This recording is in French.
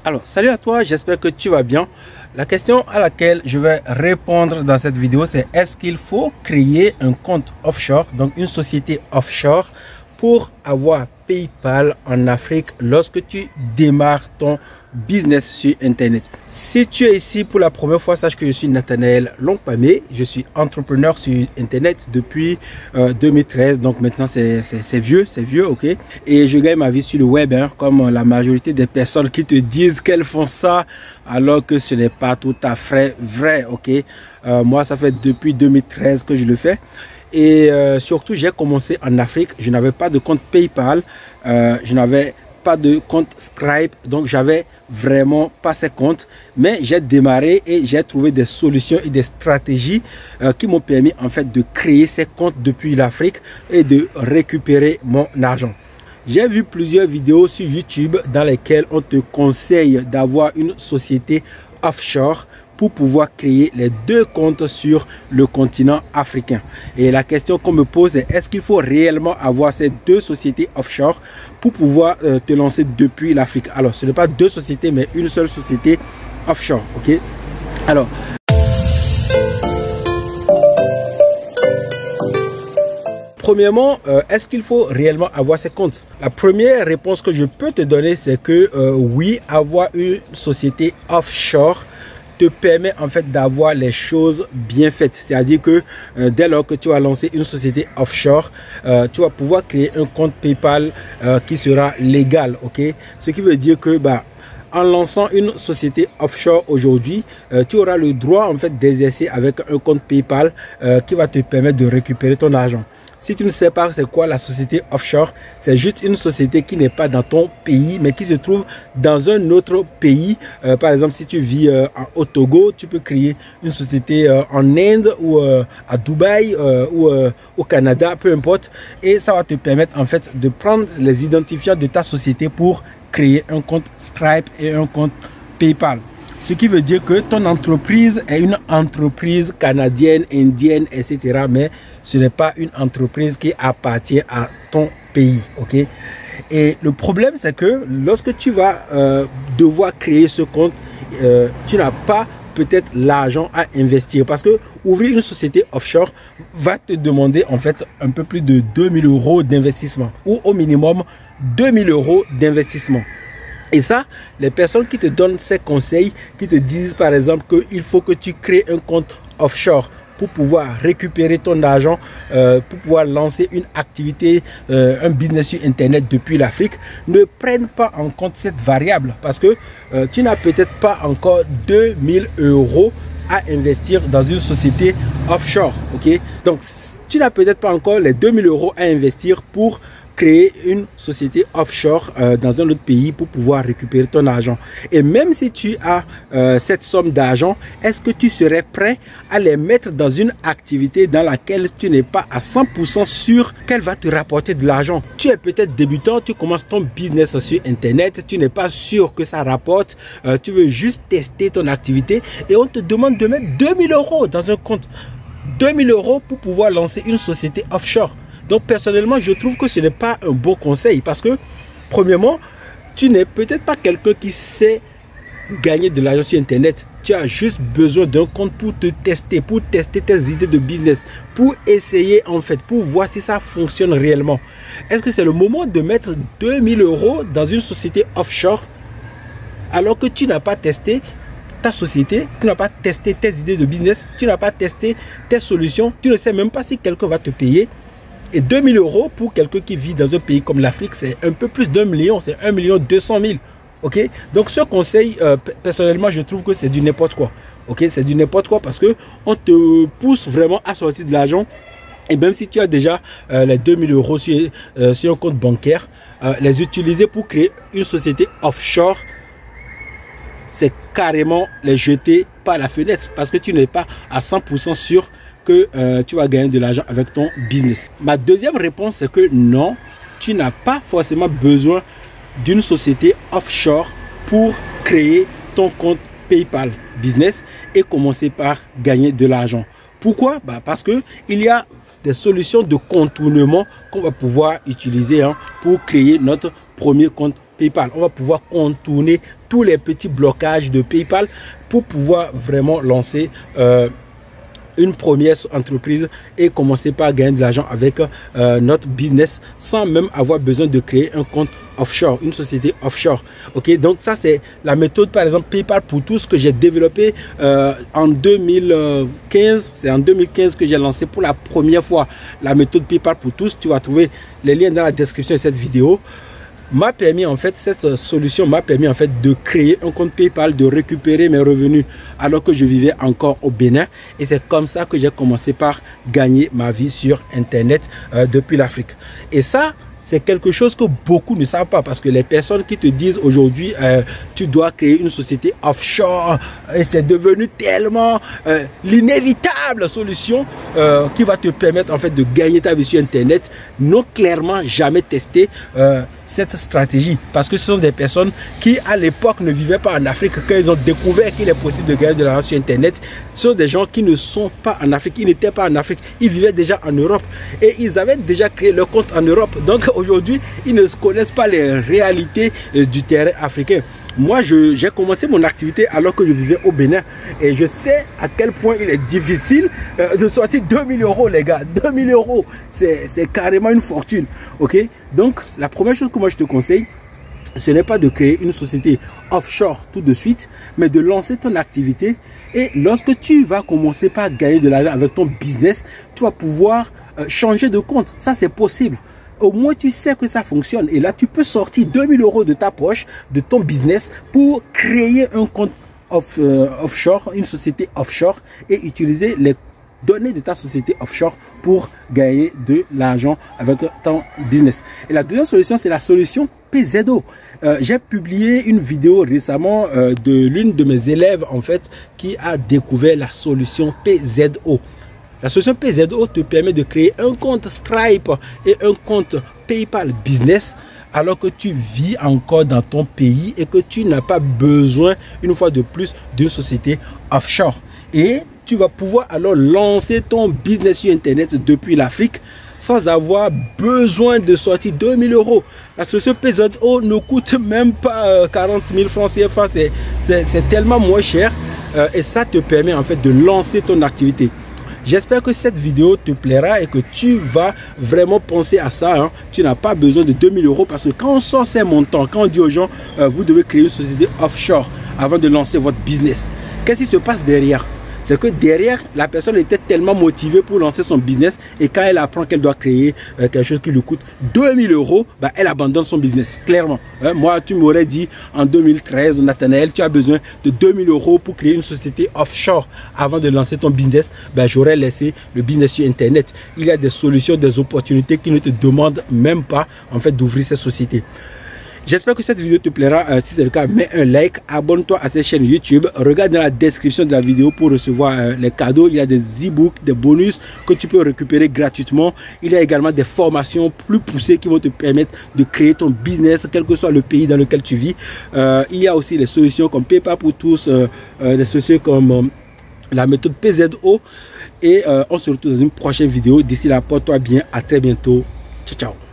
Alors, salut à toi, j'espère que tu vas bien. La question à laquelle je vais répondre dans cette vidéo, c'est est-ce qu'il faut créer un compte offshore, donc une société offshore, pour avoir PayPal en Afrique lorsque tu démarres ton business sur Internet. Si tu es ici pour la première fois, sache que je suis Nathanaël Longpamé. Je suis entrepreneur sur Internet depuis 2013. Donc maintenant, c'est vieux, ok. Et je gagne ma vie sur le web, hein, comme la majorité des personnes qui te disent qu'elles font ça, alors que ce n'est pas tout à fait vrai, ok. Moi, ça fait depuis 2013 que je le fais. Et surtout, j'ai commencé en Afrique. Je n'avais pas de compte PayPal. Je n'avais pas de compte Stripe. Donc, j'avais vraiment pas ces comptes. Mais j'ai démarré et j'ai trouvé des solutions et des stratégies qui m'ont permis en fait de créer ces comptes depuis l'Afrique et de récupérer mon argent. J'ai vu plusieurs vidéos sur YouTube dans lesquelles on te conseille d'avoir une société offshore pour pouvoir créer les deux comptes sur le continent africain. Et la question qu'on me pose est, est-ce qu'il faut réellement avoir ces deux sociétés offshore pour pouvoir te lancer depuis l'Afrique? Alors, ce n'est pas deux sociétés, mais une seule société offshore, ok? Alors, premièrement, est-ce qu'il faut réellement avoir ces comptes? La première réponse que je peux te donner, c'est que oui, avoir une société offshore te permet en fait d'avoir les choses bien faites. C'est-à-dire que dès lors que tu vas lancer une société offshore, tu vas pouvoir créer un compte PayPal qui sera légal, ok? Ce qui veut dire que en lançant une société offshore aujourd'hui, tu auras le droit en fait d'exercer avec un compte PayPal qui va te permettre de récupérer ton argent. Si tu ne sais pas c'est quoi la société offshore, c'est juste une société qui n'est pas dans ton pays, mais qui se trouve dans un autre pays. Par exemple, si tu vis au Togo, tu peux créer une société en Inde ou à Dubaï ou au Canada, peu importe. Et ça va te permettre en fait de prendre les identifiants de ta société pour créer un compte Stripe et un compte PayPal. Ce qui veut dire que ton entreprise est une entreprise canadienne, indienne, etc. Mais ce n'est pas une entreprise qui appartient à ton pays, ok? Et le problème, c'est que lorsque tu vas devoir créer ce compte, tu n'as pas peut-être l'argent à investir, parce que ouvrir une société offshore va te demander en fait un peu plus de 2000 € d'investissement, ou au minimum 2000 € d'investissement. Et ça, les personnes qui te donnent ces conseils, qui te disent par exemple qu'il faut que tu crées un compte offshore pour pouvoir récupérer ton argent, pour pouvoir lancer une activité, un business sur Internet depuis l'Afrique, ne prennent pas en compte cette variable, parce que tu n'as peut-être pas encore 2000 € à investir dans une société offshore, ok? Donc, tu n'as peut-être pas encore les 2000 € à investir pour créer une société offshore dans un autre pays pour pouvoir récupérer ton argent. Et même si tu as cette somme d'argent, est-ce que tu serais prêt à les mettre dans une activité dans laquelle tu n'es pas à 100% sûr qu'elle va te rapporter de l'argent? Tu es peut-être débutant, tu commences ton business sur Internet, tu n'es pas sûr que ça rapporte, tu veux juste tester ton activité et on te demande de mettre 2000 € dans un compte. 2000 € pour pouvoir lancer une société offshore. Donc personnellement, je trouve que ce n'est pas un bon conseil, parce que premièrement, tu n'es peut-être pas quelqu'un qui sait gagner de l'argent sur Internet. Tu as juste besoin d'un compte pour te tester, pour tester tes idées de business, pour essayer en fait, pour voir si ça fonctionne réellement. Est-ce que c'est le moment de mettre 2000 € dans une société offshore alors que tu n'as pas testé ta société, tu n'as pas testé tes idées de business, tu n'as pas testé tes solutions, tu ne sais même pas si quelqu'un va te payer? Et 2000 € pour quelqu'un qui vit dans un pays comme l'Afrique, c'est un peu plus d'1 million, c'est 1 200 000. Ok? Donc ce conseil, personnellement, je trouve que c'est du n'importe quoi. Ok? C'est du n'importe quoi, parce que on te pousse vraiment à sortir de l'argent. Et même si tu as déjà les 2000 € sur un compte bancaire, les utiliser pour créer une société offshore, c'est carrément les jeter par la fenêtre, parce que tu n'es pas à 100% sûr que tu vas gagner de l'argent avec ton business. Ma deuxième réponse, c'est que non, tu n'as pas forcément besoin d'une société offshore pour créer ton compte PayPal business et commencer par gagner de l'argent. Pourquoi? Parce que il y a des solutions de contournement qu'on va pouvoir utiliser pour créer notre premier compte PayPal. On va pouvoir contourner tous les petits blocages de PayPal pour pouvoir vraiment lancer une première entreprise et commencer par gagner de l'argent avec notre business sans même avoir besoin de créer un compte offshore, une société offshore. Ok, donc ça c'est la méthode par exemple PayPal pour tous que j'ai développé en 2015. C'est en 2015 que j'ai lancé pour la première fois la méthode PayPal pour tous. Tu vas trouver les liens dans la description de cette vidéo. M'a permis en fait, cette solution m'a permis en fait de créer un compte PayPal, de récupérer mes revenus alors que je vivais encore au Bénin, et c'est comme ça que j'ai commencé par gagner ma vie sur internet depuis l'Afrique. Et ça, c'est quelque chose que beaucoup ne savent pas, parce que les personnes qui te disent aujourd'hui tu dois créer une société offshore et c'est devenu tellement l'inévitable solution qui va te permettre en fait de gagner ta vie sur internet, n'ont clairement jamais testé cette stratégie, parce que ce sont des personnes qui à l'époque ne vivaient pas en Afrique. Quand ils ont découvert qu'il est possible de gagner de l'argent sur internet, ce sont des gens qui ne sont pas en Afrique, ils n'étaient pas en Afrique, ils vivaient déjà en Europe et ils avaient déjà créé leur compte en Europe. Donc aujourd'hui ils ne connaissent pas les réalités du terrain africain. Moi j'ai commencé mon activité alors que je vivais au Bénin, et je sais à quel point il est difficile de sortir 2000 euros les gars. 2000 euros, c'est carrément une fortune. Ok, donc la première chose que moi je te conseille, ce n'est pas de créer une société offshore tout de suite, mais de lancer ton activité. Et lorsque tu vas commencer par gagner de l'argent avec ton business, tu vas pouvoir changer de compte. Ça c'est possible. Au moins tu sais que ça fonctionne, et là tu peux sortir 2000 euros de ta poche, de ton business, pour créer un compte offshore, une société offshore, et utiliser les données de ta société offshore pour gagner de l'argent avec ton business. Et la deuxième solution, c'est la solution PZO. J'ai publié une vidéo récemment de l'une de mes élèves en fait qui a découvert la solution PZO. La solution PZO te permet de créer un compte Stripe et un compte PayPal Business alors que tu vis encore dans ton pays et que tu n'as pas besoin, une fois de plus, d'une société offshore. Et tu vas pouvoir alors lancer ton business sur internet depuis l'Afrique sans avoir besoin de sortir 2000 euros. La solution PZO ne coûte même pas 40 000 francs CFA, c'est tellement moins cher et ça te permet en fait de lancer ton activité. J'espère que cette vidéo te plaira et que tu vas vraiment penser à ça. Hein. Tu n'as pas besoin de 2000 euros, parce que quand on sort ces montants, quand on dit aux gens vous devez créer une société offshore avant de lancer votre business, qu'est-ce qui se passe derrière? C'est que derrière, la personne était tellement motivée pour lancer son business, et quand elle apprend qu'elle doit créer quelque chose qui lui coûte 2000 euros, bah, elle abandonne son business, clairement. Moi, tu m'aurais dit en 2013, Nathanaël, tu as besoin de 2000 euros pour créer une société offshore avant de lancer ton business, bah, j'aurais laissé le business sur internet. Il y a des solutions, des opportunités qui ne te demandent même pas en fait d'ouvrir cette société. J'espère que cette vidéo te plaira. Si c'est le cas, mets un like, abonne-toi à cette chaîne YouTube, regarde dans la description de la vidéo pour recevoir les cadeaux. Il y a des e-books, des bonus que tu peux récupérer gratuitement. Il y a également des formations plus poussées qui vont te permettre de créer ton business, quel que soit le pays dans lequel tu vis. Il y a aussi des solutions comme PayPal pour tous, des solutions comme la méthode PZO. Et on se retrouve dans une prochaine vidéo. D'ici là, porte-toi bien. À très bientôt. Ciao, ciao.